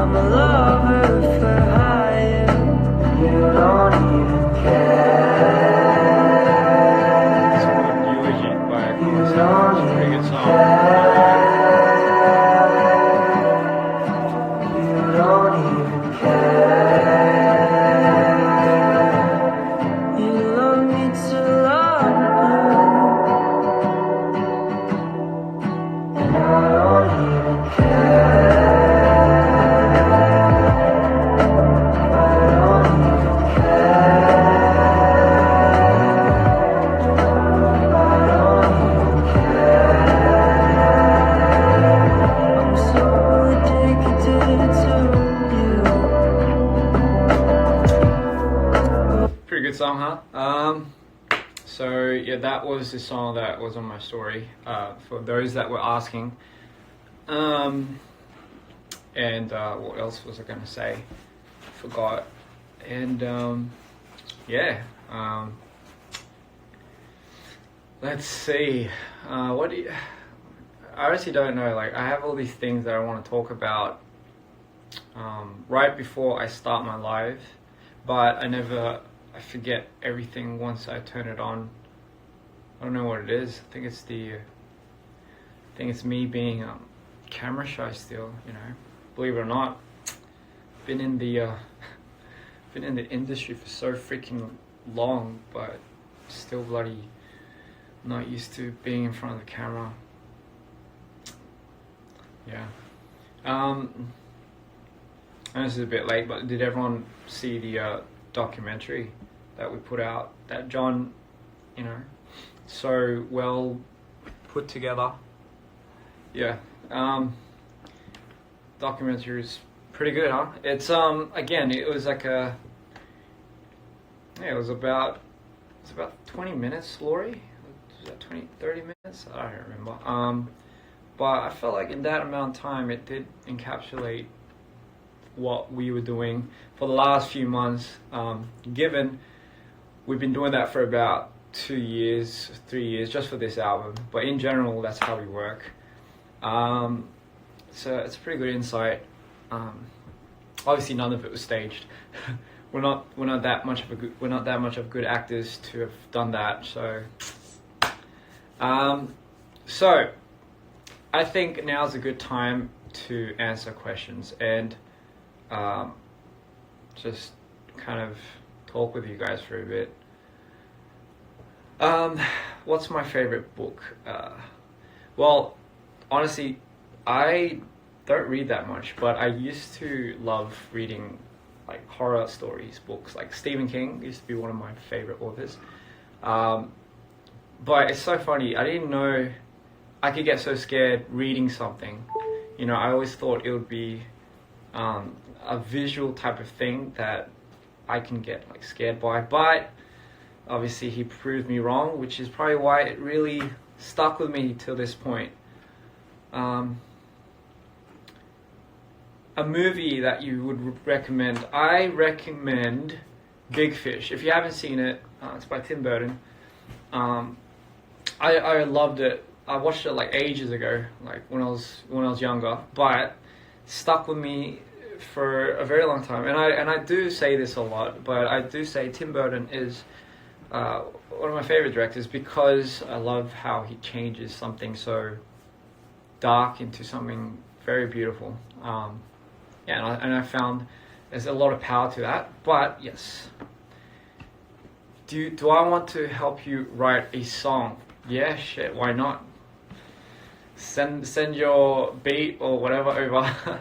I'm a lover for hire. You don't even care. It's called YOUlogy by Collin Selman. It's a pretty good song. You don't even care. You love me to love you, and I don't even care. I don't even care. I don't even care. I'm so addicted to you. Pretty good song, huh? So yeah, that was the song that was on my story. For those that were asking. And what else was I gonna say? Forgot. And yeah. Let's see. What do you? I honestly don't know. Like, I have all these things that I want to talk about right before I start my live, but I forget everything once I turn it on. I don't know what it is. I think it's me being camera shy still. You know, believe it or not, been in the industry for so freaking long, but still bloody not used to being in front of the camera. Yeah. And this is a bit late, but did everyone see the documentary that we put out? That John, you know, so well put together. Yeah. Documentary is pretty good, huh? It's again, it was like it was about 20 minutes, Lori. Was that 30 minutes? I don't remember. But I felt like in that amount of time, it did encapsulate what we were doing for the last few months. Given we've been doing that for about 2 years, 3 years, just for this album. But in general, that's how we work. So it's a pretty good insight. Obviously, none of it was staged. we're not that much of good actors to have done that. So I think now's a good time to answer questions and just kind of talk with you guys for a bit. What's my favorite book? Well, honestly, I don't read that much, but I used to love reading like horror stories, books. Like Stephen King used to be one of my favorite authors. But it's so funny, I didn't know I could get so scared reading something. You know, I always thought it would be a visual type of thing that I can get like scared by, but obviously he proved me wrong, which is probably why it really stuck with me till this point. A movie that you would recommend, I recommend Big Fish. If you haven't seen it, it's by Tim Burton. I loved it. I watched it like ages ago, like when I was younger, but stuck with me for a very long time. And I do say this a lot, but I do say Tim Burton is one of my favorite directors because I love how he changes something so dark into something very beautiful. Yeah, and I found there's a lot of power to that. But yes, do I want to help you write a song? Yeah, shit, why not? Send your beat or whatever over.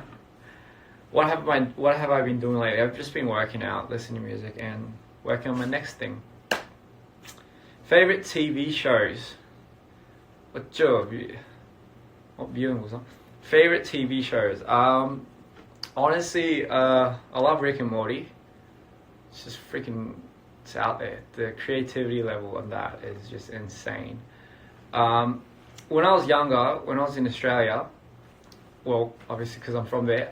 What have I been doing lately? I've just been working out, listening to music, and working on my next thing. Favorite TV shows? What viewing was on? Favorite TV shows? Honestly, I love Rick and Morty. It's just freaking, it's out there. The creativity level of that is just insane. When I was younger, when I was in Australia, well, obviously because I'm from there,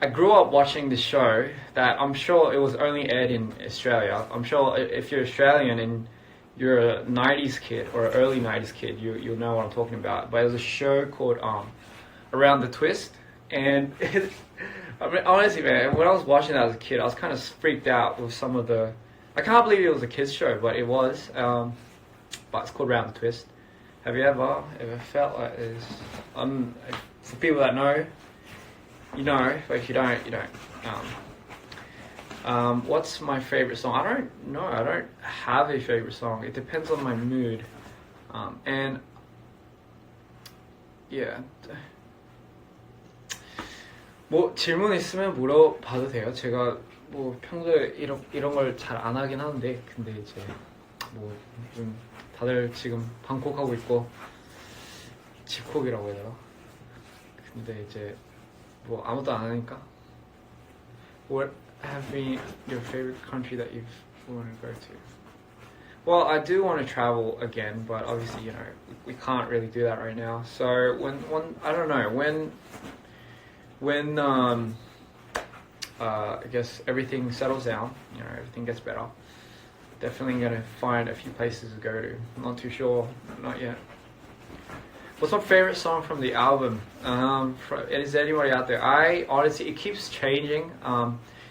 I grew up watching this show that I'm sure it was only aired in Australia. I'm sure if you're Australian and you're a 90s kid or an early 90s kid, you'll know what I'm talking about. But it was a show called Around the Twist. And I mean, honestly, man, when I was watching that as a kid, I was kind of freaked out with some of the. I can't believe it was a kids show, but it was. But it's called Round the Twist. Have you ever felt like this? For people that know, you know. But if you don't, you don't. What's my favorite song? I don't know. I don't have a favorite song. It depends on my mood. And yeah. 뭐 질문 있으면 물어봐도 돼요. 제가 뭐 평소에 이런 걸 잘 안 하긴 하는데, 근데 이제 뭐 좀 다들 지금 방콕하고 있고 집콕이라고 해야 되나? 근데 이제 뭐 아무도 안 하니까. What have been your favorite country that you've want to go to? Well, I do want to travel again, but obviously, you know, we can't really do that right now. So when I don't know when I guess everything settles down, you know, everything gets better. Definitely gonna find a few places to go to. I'm not too sure, not yet. What's my favorite song from the album? Is there anybody out there? I honestly, it keeps changing.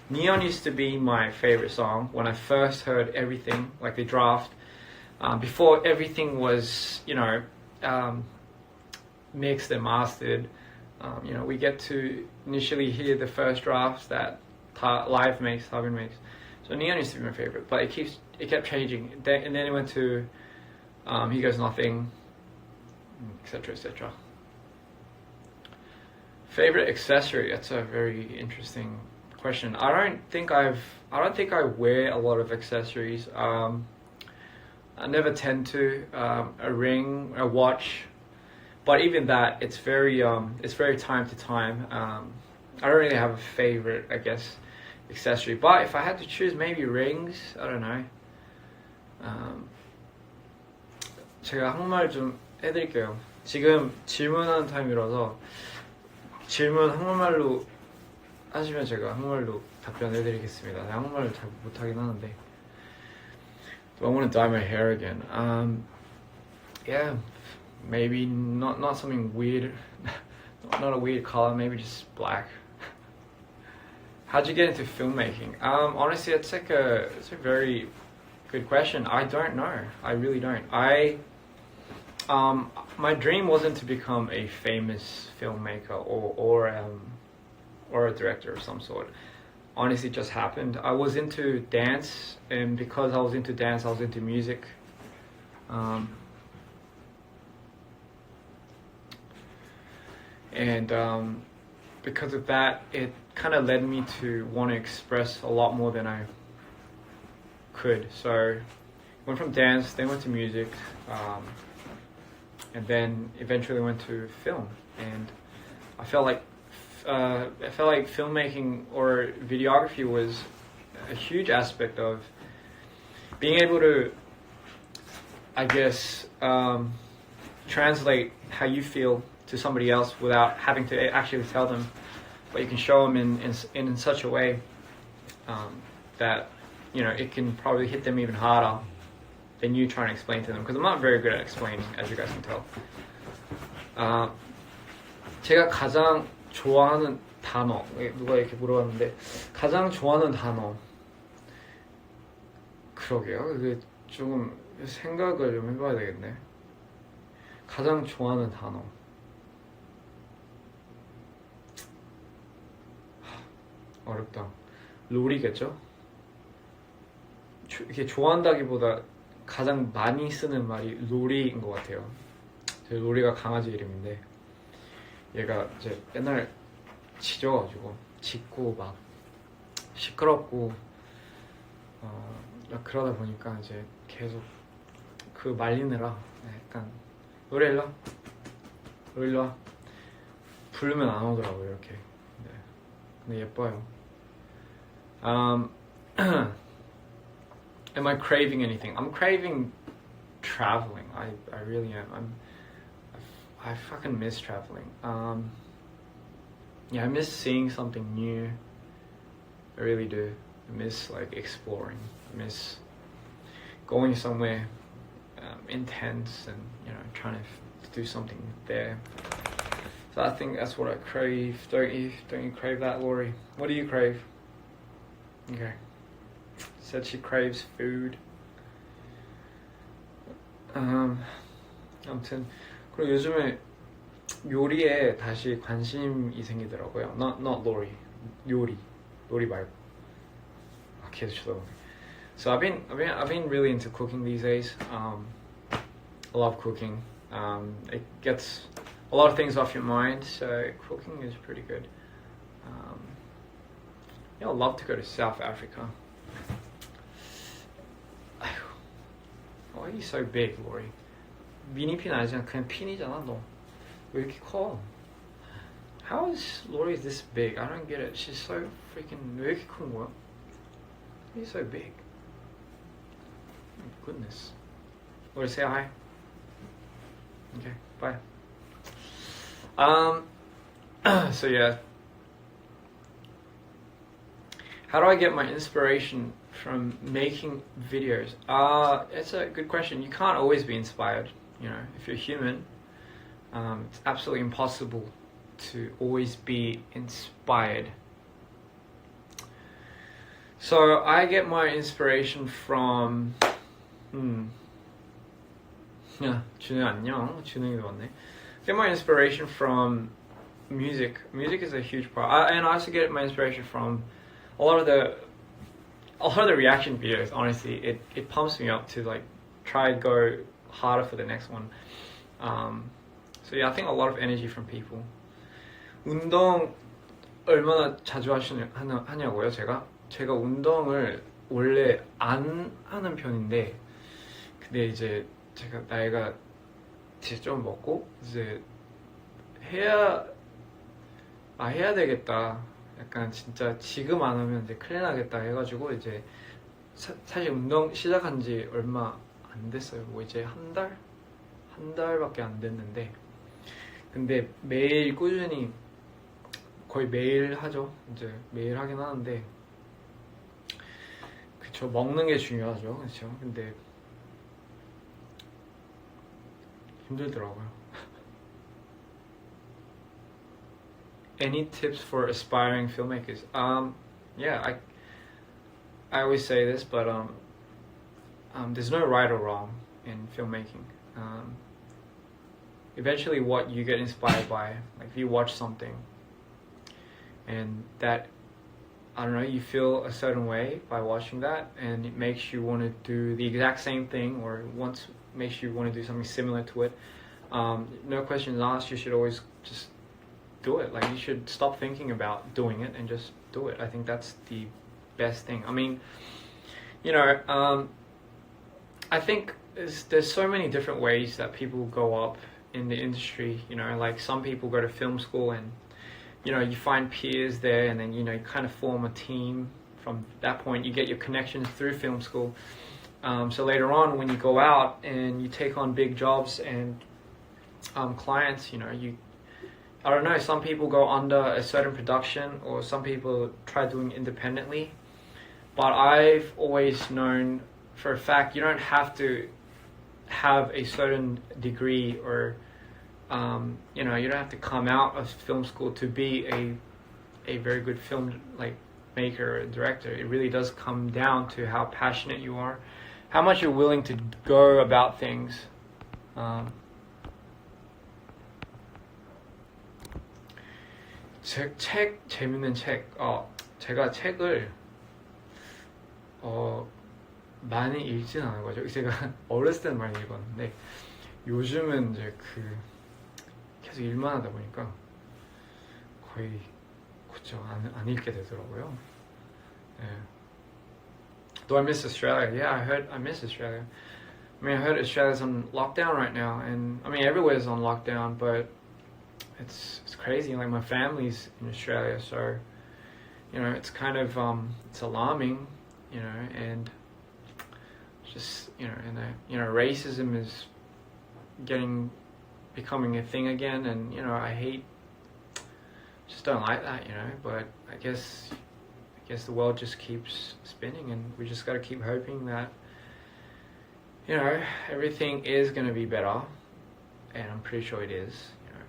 Neon used to be my favorite song when I first heard everything, like the draft. Before everything was, you know, mixed and mastered. You know, we get to initially hear the first drafts that Live makes, Tarbin makes. So Neon used to be my favorite, but it kept changing. And then it went to He Goes Nothing, etc., etc. Favorite accessory? That's a very interesting question. I don't think I wear a lot of accessories. I never tend to. A ring, a watch. But even that, it's very time to time. I don't really have a favorite, I guess, accessory. But if I had to choose, maybe rings. I don't know. 제가 한국말 좀 해드릴게요. 지금 질문하는 타임이라서 질문 한국말로 하시면 제가 한국말로 답변해드리겠습니다. 한국말을 잘 못하긴 하는데. Do I want to dye my hair again? Yeah. Maybe not something weird, not a weird color. Maybe just black. How'd you get into filmmaking? Honestly, it's a very good question. I don't know. I really don't. My dream wasn't to become a famous filmmaker or a director of some sort. Honestly, it just happened. I was into dance, and because I was into dance, I was into music. And because of that, it kind of led me to want to express a lot more than I could. So went from dance, then went to music, and then eventually went to film. And I felt like filmmaking or videography was a huge aspect of being able to, I guess, translate how you feel to somebody else without having to actually tell them, but you can show them in such a way that, you know, it can probably hit them even harder than you trying to explain to them, because I'm not very good at explaining, as you guys can tell. 제가 가장 좋아하는 단어, 누가 이렇게 물어봤는데 가장 좋아하는 단어, 그러게요. 이게 조금 생각을 좀 해봐야 되겠네. 가장 좋아하는 단어. 어렵다. 롤이겠죠? 이렇게 좋아한다기보다 가장 많이 쓰는 말이 롤이인 것 같아요. 제 롤이가 강아지 이름인데 얘가 이제 맨날 짖어가지고 짖고 막 시끄럽고 그러다 보니까 이제 계속 그 말리느라 약간 롤이 일로 와, 롤이 일로 와 부르면 안 오더라고요. 이렇게. 네. 근데 예뻐요. Am I craving anything? I'm craving traveling. I really am. I fucking miss traveling. Yeah, I miss seeing something new. I really do. I miss like exploring. I miss going somewhere intense and, you know, trying to do something there. So I think that's what I crave. Don't you? Don't you crave that, Laurie? What do you crave? Okay. Said she craves food. 아무튼 그리고 요즘에 요리에 다시 관심이 생기더라고요. Not Laurie. 요리 말고. 계속 쳐다보네. So I've been really into cooking these days. I love cooking. It gets a lot of things off your mind, so cooking is pretty good. I'd love to go to South Africa. Why are you so big, Laurie? 미니핀 아니잖아. 그냥 핀이잖아, 너. 왜 이렇게 커? How is Laurie this big? I don't get it. She's so freaking... 왜 이렇게 큰 거야? Why are you so big? Oh, goodness. Laurie, say hi. Okay, bye. So yeah. How do I get my inspiration from making videos? It's a good question. You can't always be inspired. You know, if you're human, it's absolutely impossible to always be inspired. So I get my inspiration from 준우 안녕. 준우이 왔네. Get my inspiration from music. Music is a huge part. And I also get my inspiration from a lot of the reaction videos. Honestly, it pumps me up to like try to go harder for the next one. So yeah, I think a lot of energy from people. 운동 얼마나 자주 하냐고요? 제가 운동을 원래 안 하는 편인데, 근데 이제 제가 나이가 이제 좀 먹고 이제 해야 되겠다. 약간 진짜 지금 안 하면 이제 큰일 나겠다 해가지고 이제 사실 운동 시작한 지 얼마 안 됐어요. 뭐 이제 한 달밖에 안 됐는데, 근데 매일 꾸준히 거의 매일 하죠. 이제 매일 하긴 하는데, 그쵸, 먹는 게 중요하죠. 그쵸. 근데 힘들더라고요. Any tips for aspiring filmmakers? Yeah, I always say this, but there's no right or wrong in filmmaking. Eventually, what you get inspired by, like if you watch something, and that, I don't know, you feel a certain way by watching that, and it makes you want to do the exact same thing, or makes you want to do something similar to it. No questions asked. You should always just do it. Like, you should stop thinking about doing it and just do it. I think that's the best thing. I mean, you know, I think there's so many different ways that people go up in the industry. You know, like some people go to film school and, you know, you find peers there, and then, you know, you kind of form a team. From that point, you get your connections through film school. So later on, when you go out and you take on big jobs and clients, you know, I don't know, some people go under a certain production, or some people try doing independently. But I've always known for a fact you don't have to have a certain degree, or you know, you don't have to come out of film school to be a very good film maker or director. It really does come down to how passionate you are, how much you're willing to go about things. 재밌는 책. 제가 책을 많이 읽진 않은 거죠. 제가 어렸을 때는 많이 읽었는데, 요즘은 이제 계속 일만 하다 보니까 거의 안 읽게 되더라고요. 네. Do I miss Australia? Yeah, I miss Australia. I mean, I heard Australia's on lockdown right now, and I mean everywhere's on lockdown, but it's crazy. Like, my family's in Australia, so, you know, it's kind of it's alarming, you know, and just, you know, and you know, racism is becoming a thing again, and, you know, I just don't like that, you know. But I guess the world just keeps spinning, and we just got to keep hoping that, you know, everything is going to be better, and I'm pretty sure it is. You know,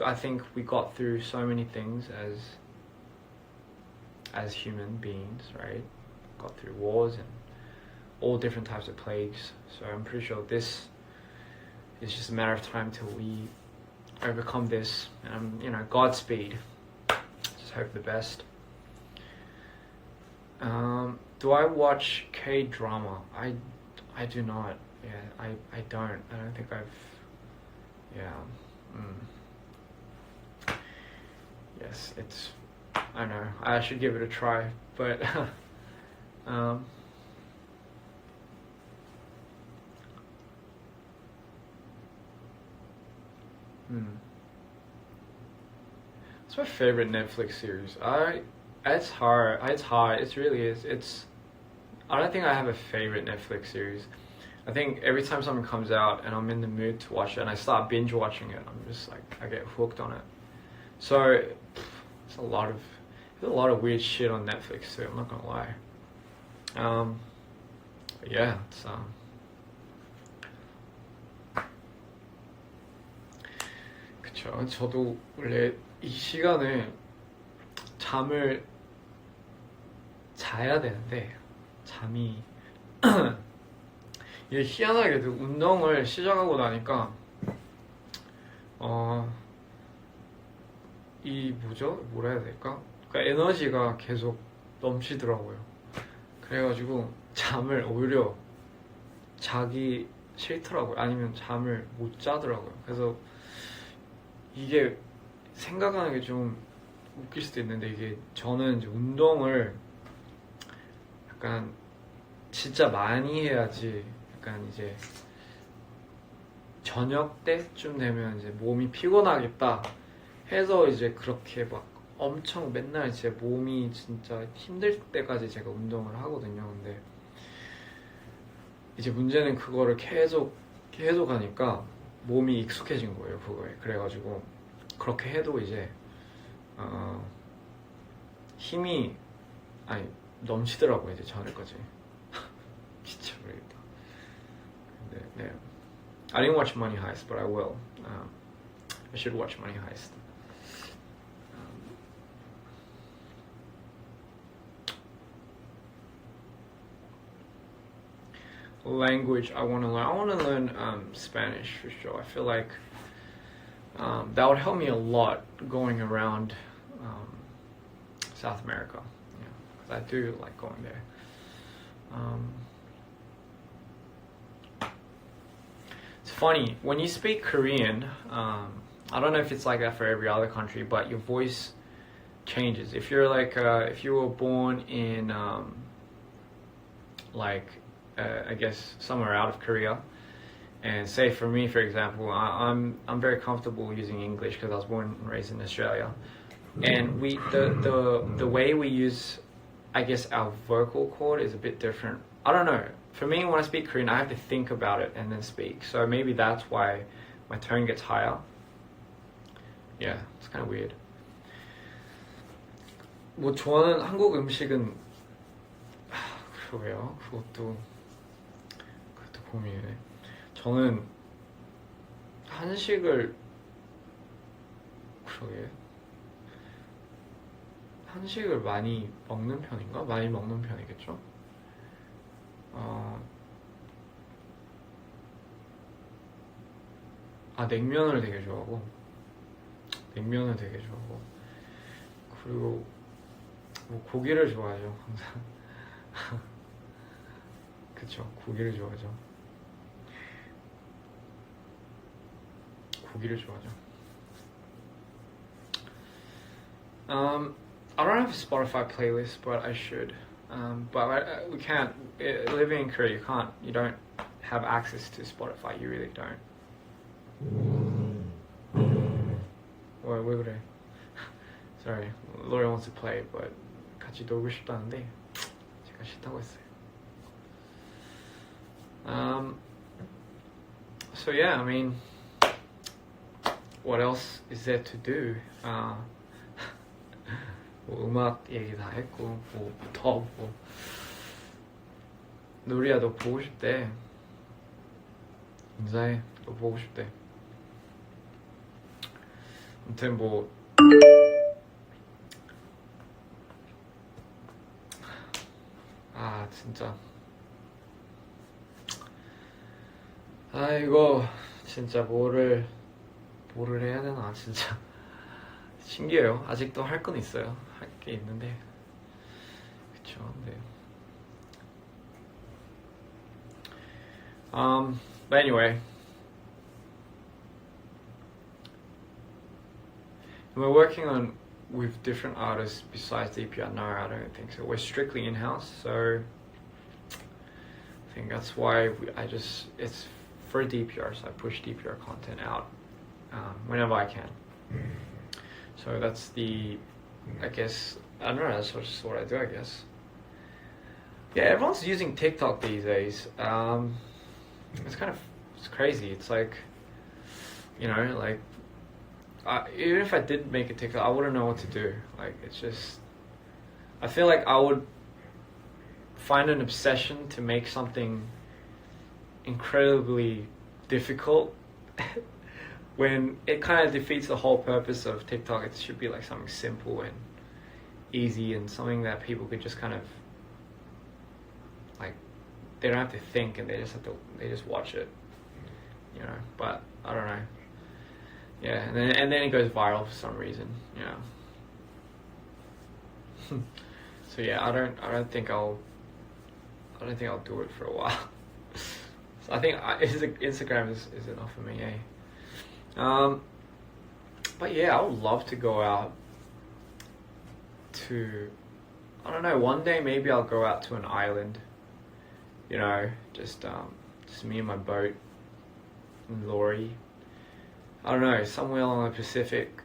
I think we got through so many things as human beings, right? Got through wars and all different types of plagues. So I'm pretty sure this is just a matter of time till we overcome this. And Godspeed. Just hope the best. Do I watch K-drama? I do not. Yeah, I don't. I don't think I've. Yeah. Yes, it's. I know. I should give it a try, but. What's my favorite Netflix series? It's hard. It's hard. It really is. I don't think I have a favorite Netflix series. I think every time something comes out and I'm in the mood to watch it and I start binge watching it, I'm just like, I get hooked on it. So there's a lot of weird shit on Netflix too. I'm not gonna lie. But yeah, it's 그쵸. 저도 원래 이 시간에 잠을 자야 되는데 잠이 이게 희한하게도 운동을 시작하고 나니까 이 뭐라 해야 될까? 그러니까 에너지가 계속 넘치더라고요. 그래가지고 잠을 오히려 자기 싫더라고요. 아니면 잠을 못 자더라고요. 그래서 이게 생각하는 게 좀 웃길 수도 있는데 이게 저는 이제 운동을 약간 진짜 많이 해야지 약간 이제 저녁 때쯤 되면 이제 몸이 피곤하겠다 해서 이제 그렇게 막 엄청 맨날 제 몸이 진짜 힘들 때까지 제가 운동을 하거든요. 근데 이제 문제는 그거를 계속 하니까 몸이 익숙해진 거예요, 그거에. 그래가지고 그렇게 해도 이제 힘이 넘치더라고요, 이제 저녁까지. 진짜 모르겠다. 네. I didn't watch Money Heist, but I will. I should watch Money Heist. Language I want to learn. I want to learn Spanish for sure. I feel like that would help me a lot going around South America. Yeah, because I do like going there. It's funny when you speak Korean. I don't know if it's like that for every other country, but your voice changes. If you're like if you were born in I guess somewhere out of Korea, and say for me, for example, I'm very comfortable using English because I was born and raised in Australia, and the way we use, I guess, our vocal cord is a bit different. I don't know. For me, when I speak Korean, I have to think about it and then speak. So maybe that's why my tone gets higher. Yeah, it's kind of weird. 뭐 좋아하는 한국 음식은 그러게요. 그것도 고민이네. 저는 한식을 많이 먹는 편인가? 많이 먹는 편이겠죠? 냉면을 되게 좋아하고 그리고 뭐 고기를 좋아하죠, 항상. 그쵸, 고기를 좋아하죠. I don't have a Spotify playlist, but I should. But we can't. Living in Korea, you don't have access to Spotify. You really don't. 왜 그래? Sorry, Lori wants to play, but 같이 놀고 싶다는데 제가 싫다고 했어요. So yeah, I mean, what else is there to do? 뭐 음악 얘기 다 했고, 누리야 너 보고 싶대. 인사해. 너 보고 싶대. 아무튼 뭐 진짜 이거 진짜 뭐를 해야 되나 진짜 신기해요. 아직도 할 건 있어요. 할 게 있는데 그쵸. 네. But anyway, we're working on with different artists besides DPR. No, I don't think so. We're strictly in-house, so I think that's why it's for DPR, so I push DPR content out whenever I can. So that's I guess, I don't know, that's just what I do, I guess. Yeah, everyone's using TikTok these days. It's crazy. It's like, you know, like, even if I did make a TikTok, I wouldn't know what to do. Like, it's just, I feel like I would find an obsession to make something incredibly difficult when it kind of defeats the whole purpose of TikTok. It should be like something simple and easy and something that people could just kind of, like, they don't have to think and they just watch it, you know. But I don't know. Yeah, and then it goes viral for some reason, you know. So yeah, I don't think I'll do it for a while. So I think Instagram is enough for me, eh? But yeah, I would love to go out to, I don't know, one day maybe I'll go out to an island, you know, just me and my boat and Laurie. I don't know, somewhere along the Pacific,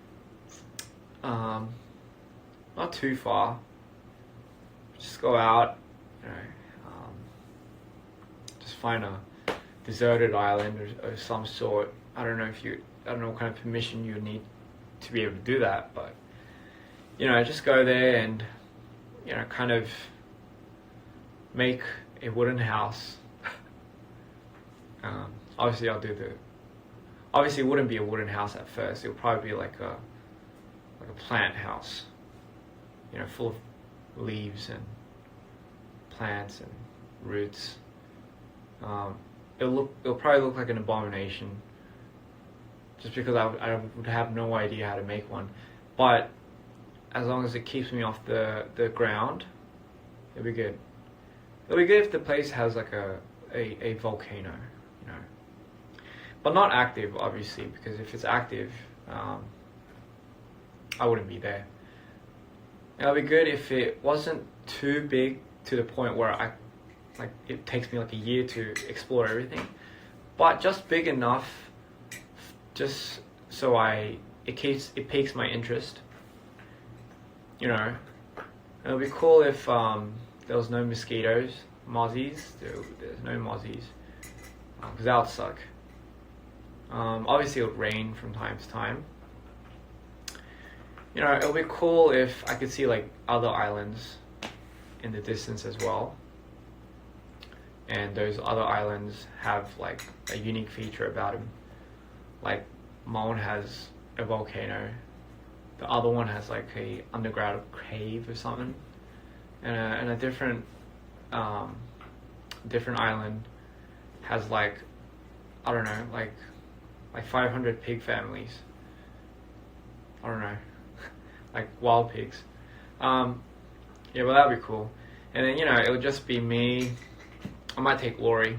not too far. Just go out, you know, just find a deserted island or some sort. I don't know what kind of permission you would need to be able to do that, but you know, just go there and, you know, kind of make a wooden house. Obviously it wouldn't be a wooden house at first. It would probably be like a plant house, you know, full of leaves and plants and roots. It'll probably look like an abomination, just because I would have no idea how to make one. But as long as it keeps me off the ground, it'll be good. It'll be good if the place has like a volcano, you know. But not active, obviously, because if it's active, I wouldn't be there. It'll be good if it wasn't too big to the point where it takes me like a year to explore everything, but just big enough, just so it piques my interest. You know, it'll be cool if there was no mosquitoes, mozzies. There's no mozzies, because that would suck. Obviously it would rain from time to time. You know, it would be cool if I could see like other islands in the distance as well. And those other islands have like a unique feature about them. Like one has a volcano, the other one has like a underground cave or something, and a different island has like, I don't know, like 500 pig families. I don't know, like wild pigs. Yeah, well that'd be cool. And then, you know, it would just be me. I might take Laurie.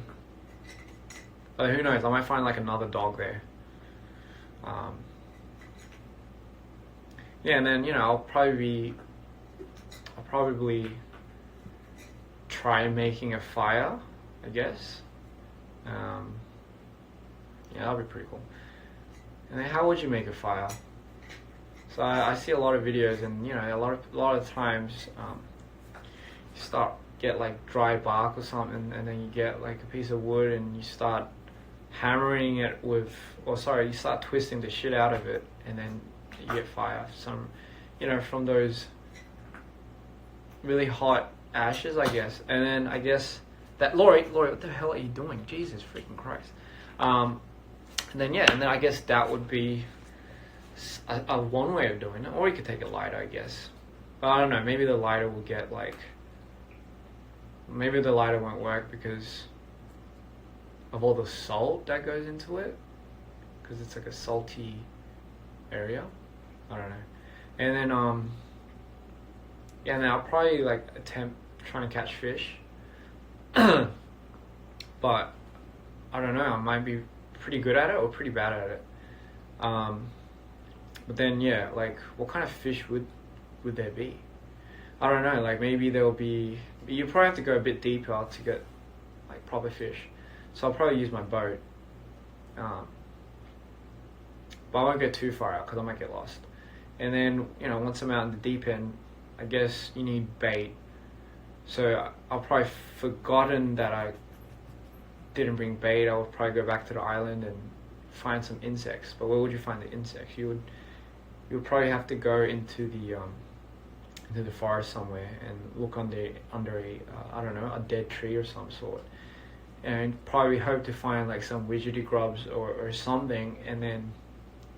But who knows? I might find like another dog there. Yeah, and then, you know, I'll probably try making a fire, I guess. Yeah, that'll be pretty cool. And then, how would you make a fire? So I see a lot of videos, and you know, a lot of times, you get like dry bark or something, and then you get like a piece of wood, and you start hammering it you start twisting the shit out of it, and then you get fire. From those really hot ashes, I guess. And then I guess that Laurie, what the hell are you doing? Jesus freaking Christ. And then I guess that would be one way of doing it, or you could take a lighter, I guess. But I don't know. Maybe the lighter will get like. Maybe the lighter won't work because of all the salt that goes into it, because it's like a salty area. I don't know. And then yeah, and then I'll probably like attempt trying to catch fish. But I don't know, I might be pretty good at it or pretty bad at it. But then yeah, like what kind of fish would there be? I don't know, like maybe there'll be, you probably have to go a bit deeper to get like proper fish. So I'll probably use my boat. But I won't get too far out because I might get lost. And then, you know, once I'm out in the deep end, I guess you need bait. So I'll probably forgotten that I didn't bring bait. I'll probably go back to the island and find some insects. But where would you find the insects? You would probably have to go into the forest somewhere and look under a I don't know, a dead tree or some sort, and probably hope to find like some widgety grubs or something. And then,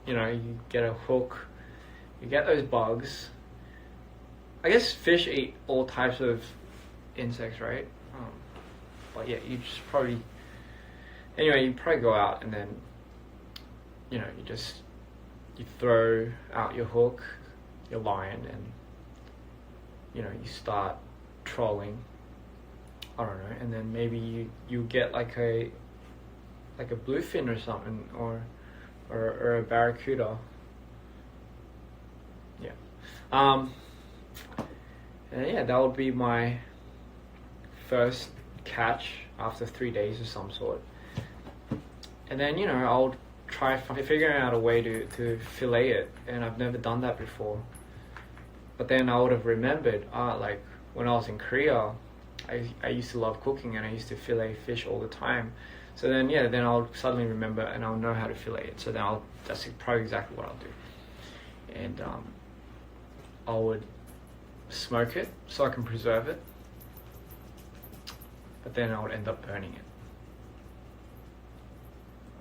you know, you get a hook, you get those bugs. I guess fish eat all types of insects, right? But yeah, you just probably, anyway, you probably go out and then, you know, you throw out your hook, your line, and, you know, you start trolling. I don't know, and then maybe you get like a bluefin or something, or a barracuda. Yeah. And yeah, that would be my first catch after 3 days or some sort. And then, you know, I'll try figuring out a way to fillet it, and I've never done that before. But then I would have remembered, like when I was in Korea, I used to love cooking and I used to fillet fish all the time. So then, yeah, then I'll suddenly remember and I'll know how to fillet it. So then that's probably exactly what I'll do. And I would smoke it so I can preserve it. But then I would end up burning it.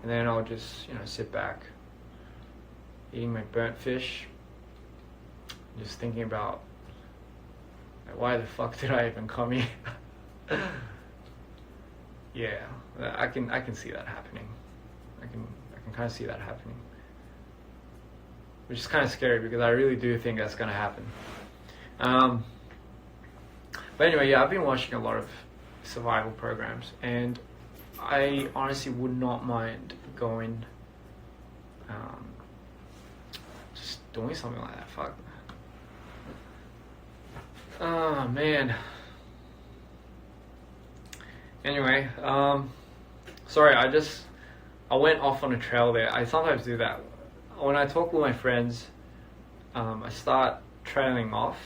And then I'll just, you know, sit back, eating my burnt fish, just thinking about, like, why the fuck did I even come here? Yeah, I can see that happening. I can kind of see that happening, which is kind of scary because I really do think that's gonna happen. But anyway, yeah, I've been watching a lot of survival programs, and I honestly would not mind going, just doing something like that. Fuck. Oh man. Anyway, sorry, I went off on a trail there. I sometimes do that. When I talk with my friends, I start trailing off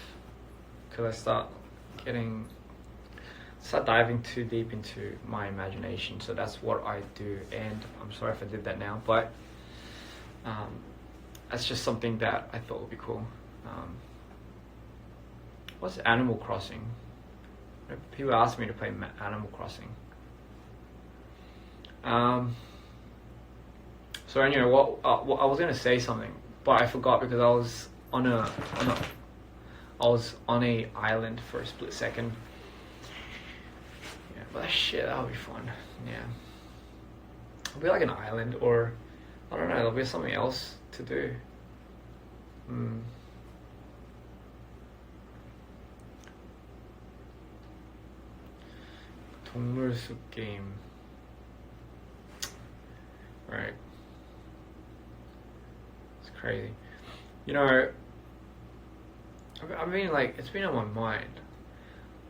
because I start diving too deep into my imagination. So that's what I do, and I'm sorry if I did that now, but that's just something that I thought would be cool. What's Animal Crossing? People ask me to play Animal Crossing. So anyway, what I was gonna say something, but I forgot because I was on a island for a split second. Yeah, but that would be fun. Yeah, it'll be like an island, or I don't know, there'll be something else to do. 동물 숲 game. Right. It's crazy. You know, I mean, like, it's been on my mind.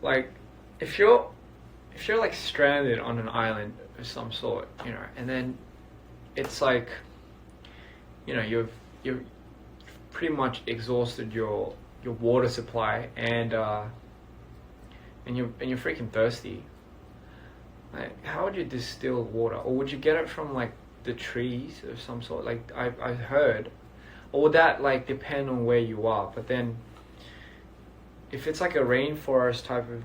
Like, if you're like stranded on an island of some sort, you know, and then it's like, you know, you've pretty much exhausted your water supply, and you're freaking thirsty. Like, how would you distill water? Or would you get it from like the trees of some sort? Like I've heard, or would that like depend on where you are? But then, if it's like a rainforest type of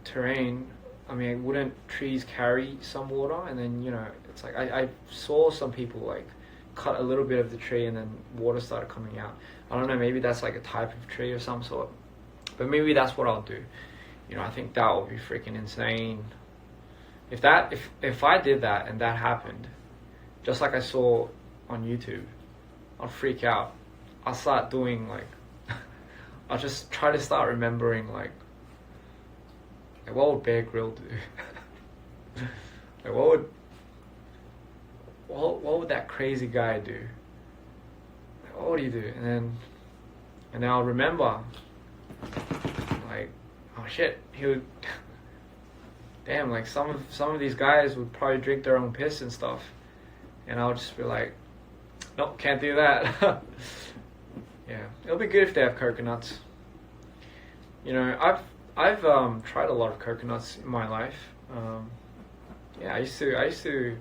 terrain, I mean, wouldn't trees carry some water? And then, you know, it's like I saw some people like cut a little bit of the tree and then water started coming out. I don't know, maybe that's like a type of tree or some sort. But maybe that's what I'll do. You know, I think that would be freaking insane. If I did that and that happened, just like I saw on YouTube, I'll freak out. I'll start doing like, I'll just try to start remembering like what would Bear Grylls do? Like what would that crazy guy do? Like, what would he do? And then I'll remember like, oh shit, he would. Damn, like some of these guys would probably drink their own piss and stuff, and I'll just be like, nope, can't do that. Yeah, it'll be good if they have coconuts. You know, I've tried a lot of coconuts in my life. Yeah, I used to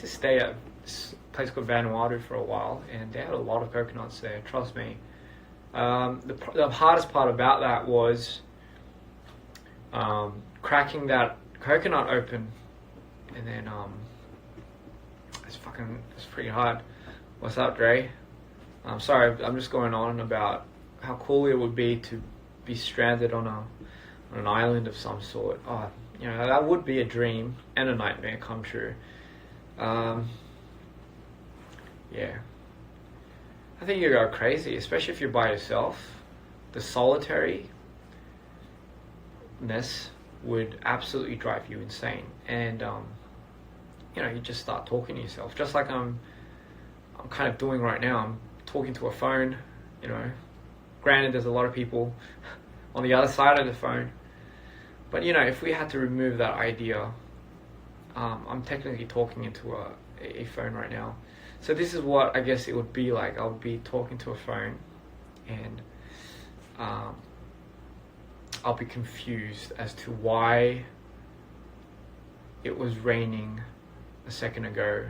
stay at this place called Vanuatu for a while, and they had a lot of coconuts there. Trust me. The hardest part about that was cracking that coconut open, and then it's pretty hard. What's up, Dre? I'm sorry, I'm just going on about how cool it would be to be stranded on an island of some sort. Oh, you know, that would be a dream and a nightmare come true. Yeah, I think you go crazy, especially if you're by yourself. The solitariness would absolutely drive you insane, and you know, you just start talking to yourself, just like I'm kind of doing right now. I'm talking to a phone, you know. Granted, there's a lot of people on the other side of the phone, but you know, if we had to remove that idea, I'm technically talking into a phone right now. So this is what I guess it would be like. I would be talking to a phone, and I'll be confused as to why it was raining a second ago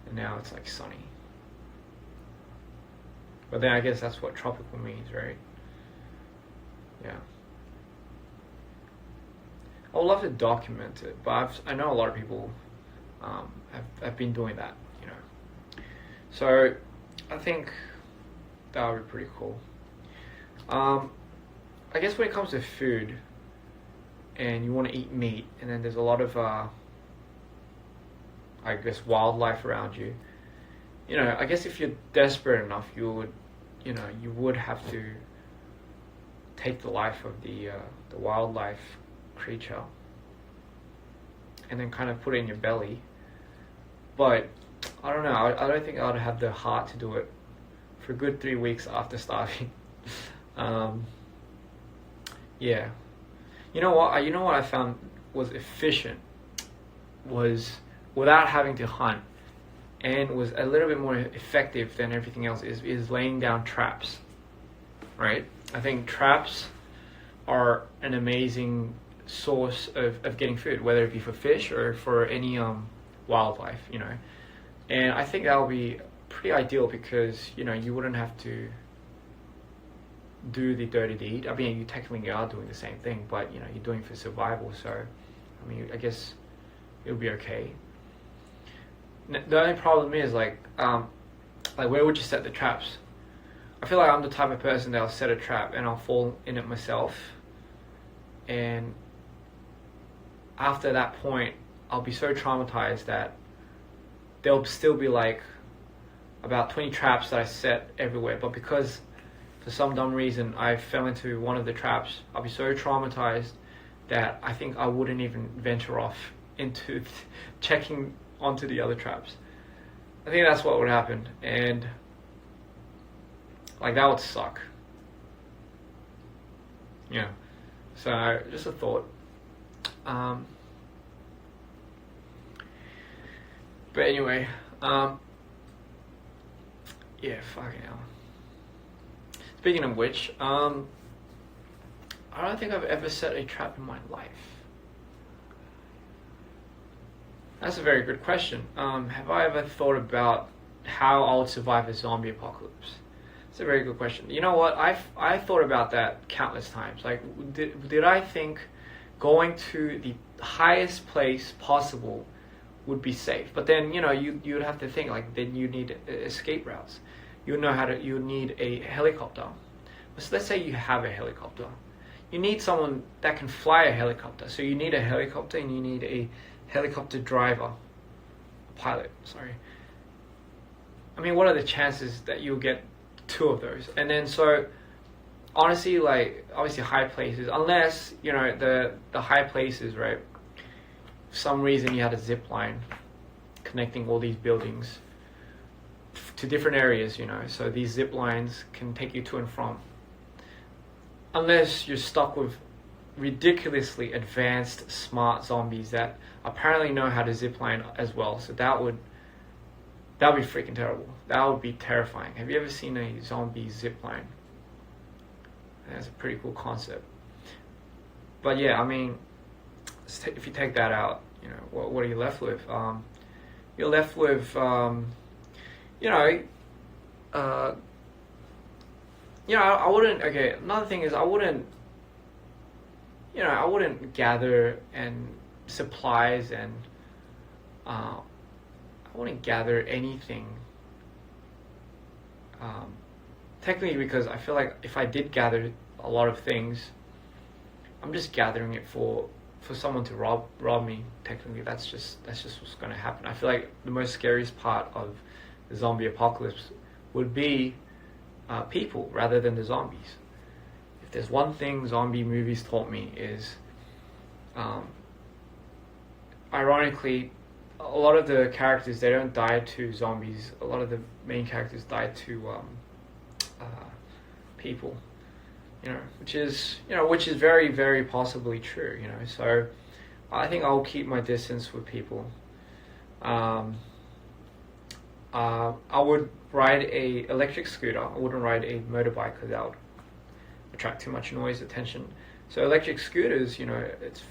and now it's like sunny. But then I guess that's what tropical means, right? Yeah. I would love to document it, but I know a lot of people have been doing that, you know. So I think that would be pretty cool. I guess when it comes to food and you want to eat meat, and then there's a lot of I guess wildlife around you, you know, I guess if you're desperate enough, you would have to take the life of the wildlife creature and then kind of put it in your belly. But I don't know, I don't think I would have the heart to do it for a good 3 weeks after starving. Yeah. You know what I found was efficient was, without having to hunt, and was a little bit more effective than everything else, is laying down traps, right? I think traps are an amazing source of getting food, whether it be for fish or for any wildlife, you know. And I think that would be pretty ideal because, you know, you wouldn't have to do the dirty deed. I mean, you technically are doing the same thing, but, you know, you're doing it for survival, so, I mean, I guess it would be okay. The only problem is, like where would you set the traps? I feel like I'm the type of person that'll set a trap and I'll fall in it myself, and after that point I'll be so traumatized that there'll still be like about 20 traps that I set everywhere, but because for some dumb reason I fell into one of the traps, I'll be so traumatized that I think I wouldn't even venture off into checking onto the other traps. I think that's what would happen, and like that would suck. Yeah. So just a thought. But anyway, yeah, fucking hell. Speaking of which, I don't think I've ever set a trap in my life. That's a very good question. Have I ever thought about how I would survive a zombie apocalypse? It's a very good question. You know what? I thought about that countless times. Like, did I think going to the highest place possible would be safe. But then, you know, you would have to think, like, then you need escape routes. You know you need a helicopter. So let's say you have a helicopter. You need someone that can fly a helicopter. So you need a helicopter, and you need a helicopter driver, pilot, sorry. I mean, what are the chances that you'll get two of those? And then, so honestly, like, obviously high places, unless, you know, the high places, right, for some reason you had a zip line connecting all these buildings to different areas, you know, so these zip lines can take you to and from. Unless you're stuck with ridiculously advanced, smart zombies that apparently know how to zip line as well, so that would be freaking terrible. That would be terrifying. Have you ever seen a zombie zip line? That's a pretty cool concept. But yeah, I mean, if you take that out, you know, what are you left with? You're left with, you know, I wouldn't. Okay, another thing is I wouldn't gather and supplies and I wouldn't gather anything. Technically, because I feel like if I did gather a lot of things, I'm just gathering it for someone to rob me. Technically, that's just what's going to happen. I feel like the most scariest part of the zombie apocalypse would be people rather than the zombies. If there's one thing zombie movies taught me is, ironically, a lot of the characters, they don't die to zombies. A lot of the main characters die to people, you know, which is very, very possibly true, you know. So I think I'll keep my distance with people. I would ride a electric scooter. I wouldn't ride a motorbike because that would attract too much noise, attention. So electric scooters, you know, it's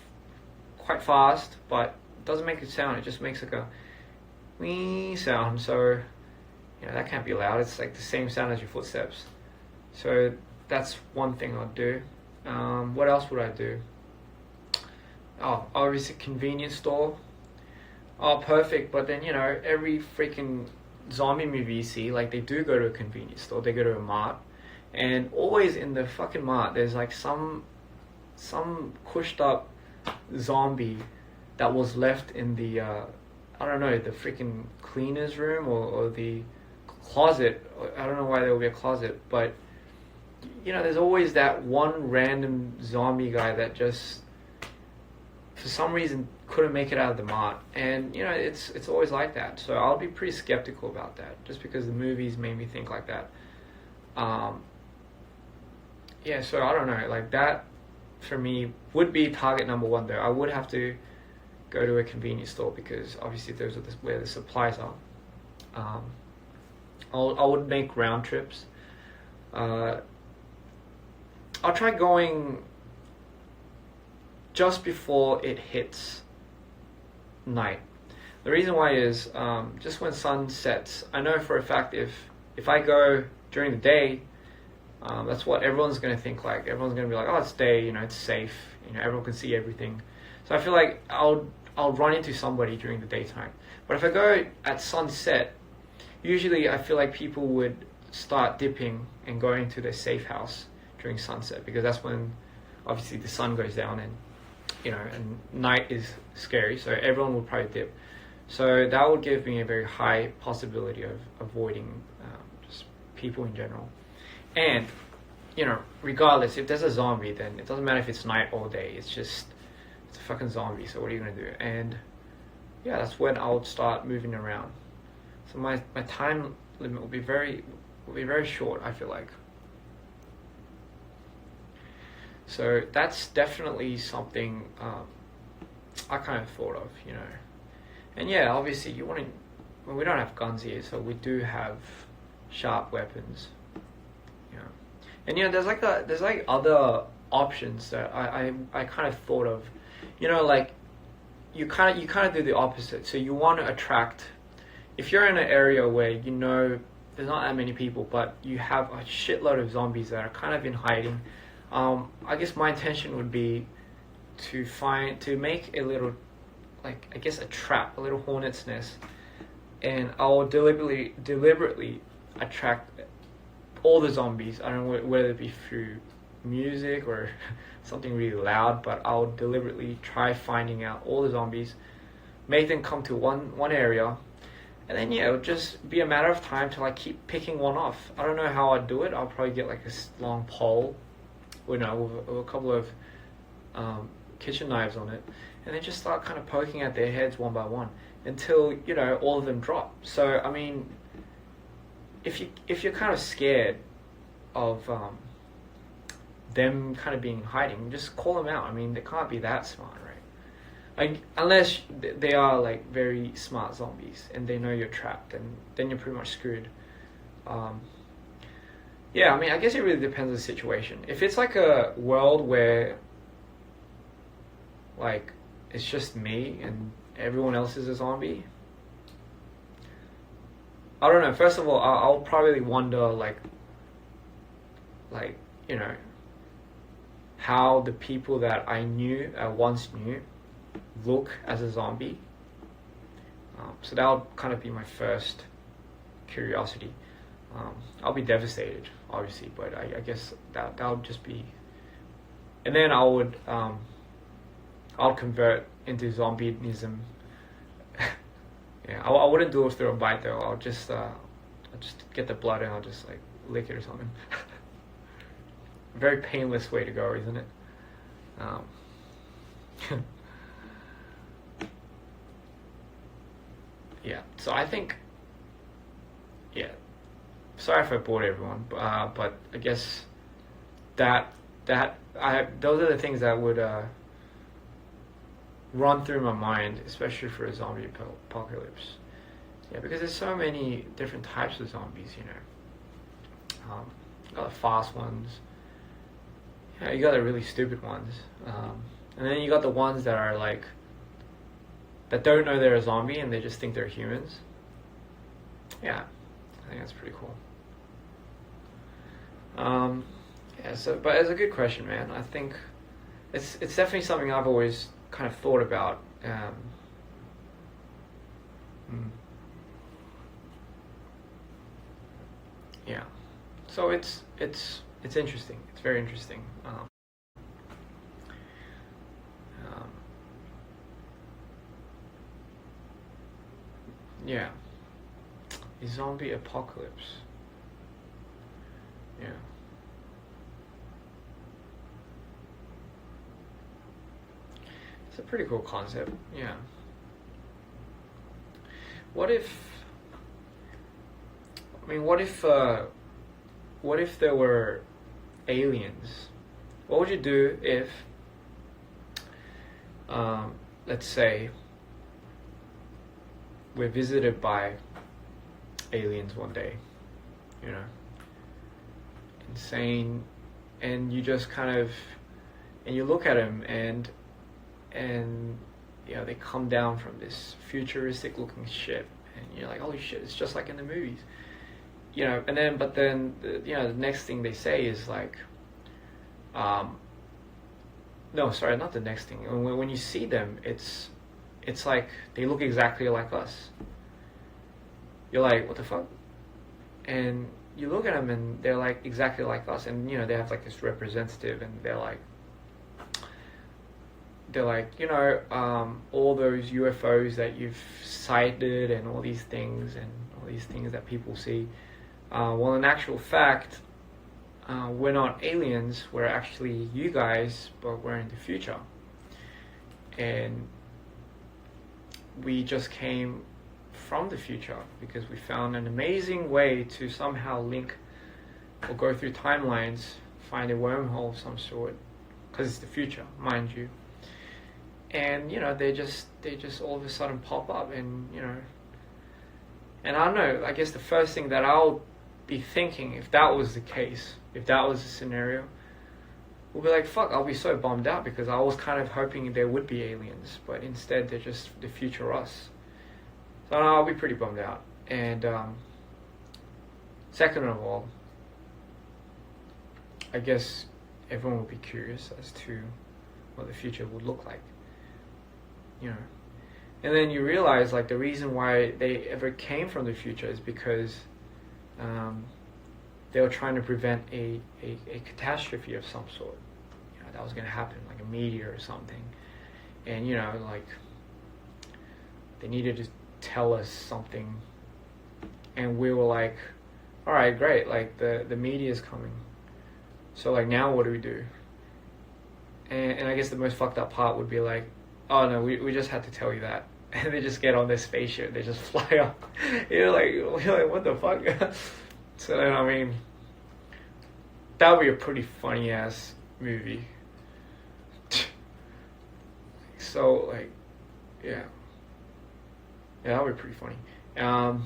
quite fast, but it doesn't make a sound. It just makes like a wee sound. So, you know, that can't be loud. It's like the same sound as your footsteps. So that's one thing I'd do. What else would I do? Oh, obviously convenience store. Oh, perfect. But then, you know, every freaking zombie movie you see, like, they do go to a convenience store. They go to a mart. And always in the fucking mart, there's like some pushed up zombie that was left in the, I don't know, the freaking cleaner's room or the closet. I don't know why there would be a closet, but, you know, there's always that one random zombie guy that just, for some reason, couldn't make it out of the mart. And, you know, it's always like that. So I'll be pretty skeptical about that, just because the movies made me think like that. Yeah, so I don't know, like, that for me would be target number one, though. I would have to go to a convenience store because obviously those are where the supplies are. I would make round trips. I'll try going just before it hits night. The reason why is just when sun sets. I know for a fact if I go during the day, that's what everyone's going to think like. Everyone's going to be like, oh, it's day, you know, it's safe, you know, everyone can see everything. So I feel like I'll run into somebody during the daytime. But if I go at sunset, usually I feel like people would start dipping and going to their safe house during sunset, because that's when obviously the sun goes down and, you know, and night is scary, so everyone would probably dip. So that would give me a very high possibility of avoiding just people in general. And, you know, regardless, if there's a zombie, then it doesn't matter if it's night or day. It's a fucking zombie, so what are you going to do? And, yeah, that's when I would start moving around. So my time limit will be very short, I feel like. So that's definitely something I kind of thought of, you know. And, yeah, obviously you want to... Well, we don't have guns here, so we do have sharp weapons. And, you know, there's like other options that I kind of thought of, you know, like you kind of do the opposite. So you want to attract, if you're in an area where, you know, there's not that many people, but you have a shitload of zombies that are kind of in hiding. I guess my intention would be to make a little like, I guess, a trap, a little hornet's nest, and I'll deliberately attract all the zombies. I don't know whether it be through music or something really loud, but I'll deliberately try finding out all the zombies, make them come to one area, and then it'll just be a matter of time till I keep picking one off. I don't know how I'd do it. I'll probably get like a long pole, with a couple of kitchen knives on it, and then just start kind of poking at their heads one by one until all of them drop. So I mean, if you're kind of scared of them kind of being hiding, just call them out. I mean, they can't be that smart, right? Like, unless they are like very smart zombies and they know you're trapped, and then you're pretty much screwed. Yeah, I mean, I guess it really depends on the situation. If it's like a world where like it's just me and everyone else is a zombie, I don't know. First of all, I'll probably wonder like how the people that I once knew look as a zombie. So that'll kind of be my first curiosity. I'll be devastated, obviously, but I guess that'll just be. And then I'll convert into zombieism. Yeah, I wouldn't do it through a bite though. I'll just get the blood and I'll just like lick it or something. A very painless way to go, isn't it? Yeah. So I think, yeah. Sorry if I bored everyone, but I guess those are the things that would run through my mind, especially for a zombie apocalypse. Yeah, because there's so many different types of zombies, You got the fast ones. Yeah, you got the really stupid ones. And then you got the ones that are like, that don't know they're a zombie and they just think they're humans. Yeah, I think that's pretty cool. Yeah, but it's a good question, man. I think it's definitely something I've always kind of thought about. Yeah, so it's interesting. It's very interesting. Yeah, a zombie apocalypse. Yeah. It's a pretty cool concept. Yeah. What if there were aliens? What would you do if, let's say, we're visited by aliens one day, insane, and you just kind of, and you look at them and they come down from this futuristic looking ship, and you're like, holy shit, it's just like in the movies, and then the next thing they say is like, no, sorry, not the next thing. When you see them, it's like they look exactly like us. You're like, what the fuck? And you look at them and they're like exactly like us, and they have like this representative, and they're like all those UFOs that you've sighted and all these things that people see. Well, in actual fact, we're not aliens. We're actually you guys, but we're in the future, and we just came from the future because we found an amazing way to somehow link or go through timelines, find a wormhole of some sort, because it's the future, mind you. And they just all of a sudden pop up, and and I don't know, I guess the first thing that I'll be thinking, if that was the case, if that was the scenario, we'll be like, fuck, I'll be so bummed out because I was kind of hoping there would be aliens, but instead they're just the future us. So I'll be pretty bummed out. And second of all, I guess everyone will be curious as to what the future would look like. And then you realize like the reason why they ever came from the future is because they were trying to prevent a catastrophe of some sort. You know, that was going to happen, like a meteor or something. And, you know, like, they needed to tell us something. And we were like, all right, great, like, the meteor's coming. So, like, now what do we do? And I guess the most fucked up part would be like, oh, no, we just had to tell you that. And they just get on their spaceship, they just fly up. You're like, what the fuck? So then, I mean, that would be a pretty funny ass movie. So, like, yeah, that would be pretty funny. That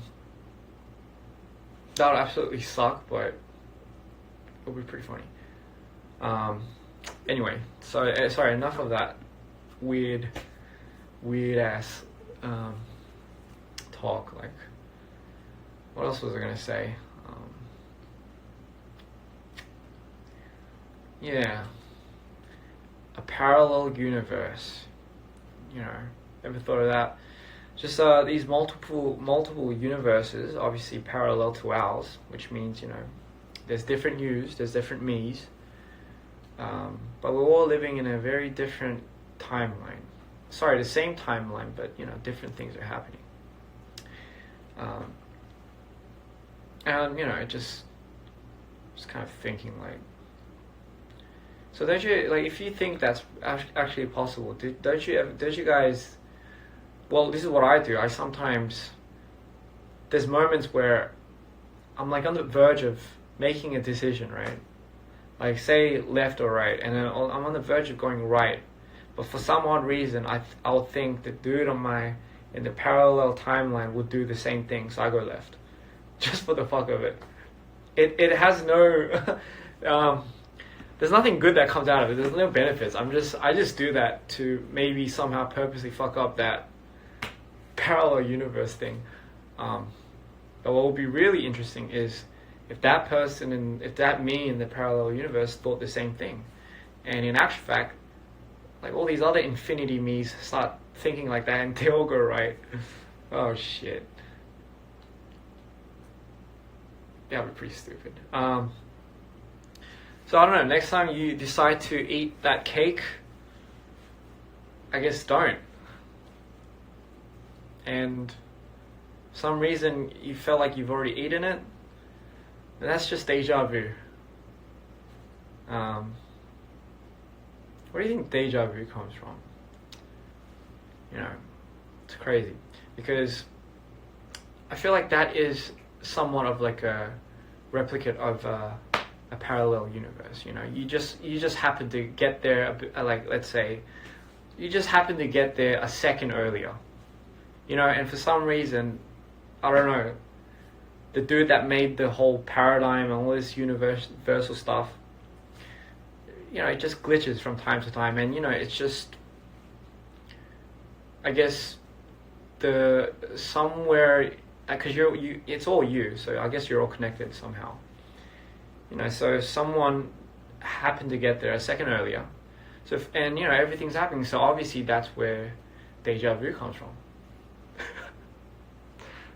would absolutely suck, but it would be pretty funny. Anyway, so sorry, enough of that weird ass talk. Like, what else was I gonna say? Yeah, a parallel universe. You know, ever thought of that? Just these multiple universes, obviously parallel to ours, which means, you know, there's different yous, there's different me's, but we're all living in a very different timeline. Sorry, the same timeline, but, you know, different things are happening. And, you know, just kind of thinking, like, so don't you, like, if you think that's actually possible, don't you guys, well, this is what I do. I sometimes, there's moments where I'm like on the verge of making a decision, right? Like, say left or right, and then I'm on the verge of going right, but for some odd reason, I'll think the dude in the parallel timeline would do the same thing, so I go left, just for the fuck of it. It has no, there's nothing good that comes out of it. There's no benefits. I just do that to maybe somehow purposely fuck up that parallel universe thing. But what would be really interesting is if that person and if that me in the parallel universe thought the same thing, and in actual fact, like, all these other infinity me's start thinking like that and they all go right. Oh shit. That would be pretty stupid. So I don't know, next time you decide to eat that cake, I guess don't. And for some reason you felt like you've already eaten it, and that's just deja vu. Where do you think deja vu comes from? You know, it's crazy. Because I feel like that is somewhat of like a replicate of a parallel universe. You know, you just happen to get there, like, let's say you just happen to get there a second earlier, you know, and for some reason, I don't know, the dude that made the whole paradigm and all this universal stuff, you know, it just glitches from time to time. And, you know, it's just, I guess, somewhere, because it's all you, so I guess you're all connected somehow. You know, so someone happened to get there a second earlier. So, and, you know, everything's happening. So obviously that's where deja vu comes from.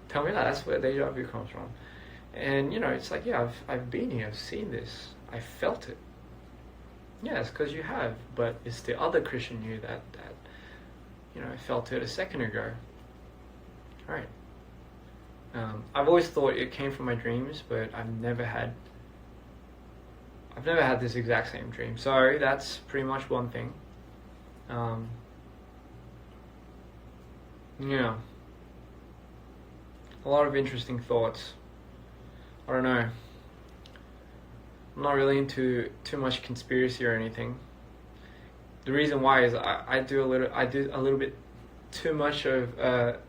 Tell me that's where deja vu comes from. And, you know, it's like, yeah, I've been here, I've seen this, I felt it. Yeah, it's because you have, but it's the other Christian you that you know, felt it a second ago. All right. I've always thought it came from my dreams, but I've never had this exact same dream. So that's pretty much one thing. Yeah. A lot of interesting thoughts. I don't know. I'm not really into too much conspiracy or anything. The reason why is I do a little bit too much of a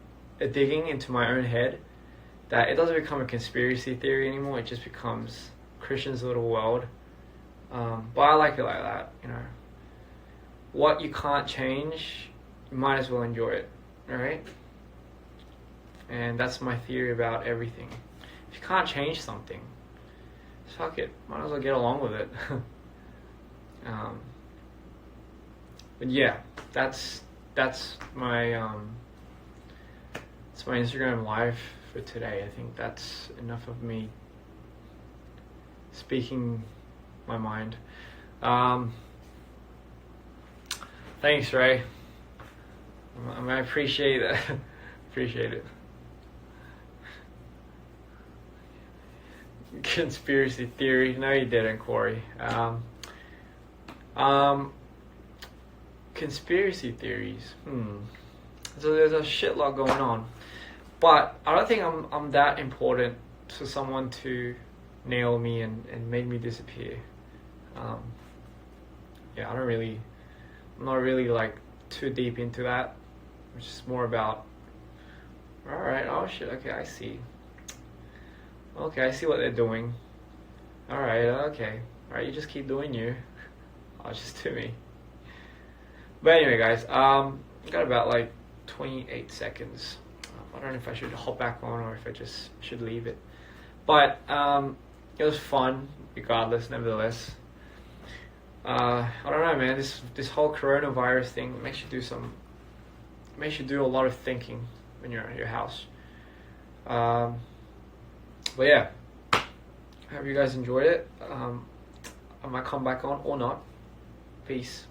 digging into my own head, that it doesn't become a conspiracy theory anymore. It just becomes Christian's little world. But I like it like that, you know. What you can't change, you might as well enjoy it, alright? And that's my theory about everything. If you can't change something, fuck it, might as well get along with it. But yeah, that's my it's my Instagram live for today. I think that's enough of me speaking my mind. Thanks, Ray. I appreciate it. Appreciate it. Conspiracy theory. No, you didn't, Corey. Conspiracy theories. So there's a shitload going on, but I don't think I'm that important for someone to nail me and make me disappear. Yeah, I'm not really like too deep into that. It's just more about, alright, oh shit, okay, I see. Okay, I see what they're doing. Alright, okay. Alright, you just keep doing you. I'll just do me. But anyway, guys, got about like 28 seconds. I don't know if I should hop back on or if I just should leave it. But it was fun, regardless, nevertheless. I don't know, man. This whole coronavirus thing makes you do a lot of thinking when you're at your house. But yeah, I hope you guys enjoyed it. I might come back on or not. Peace.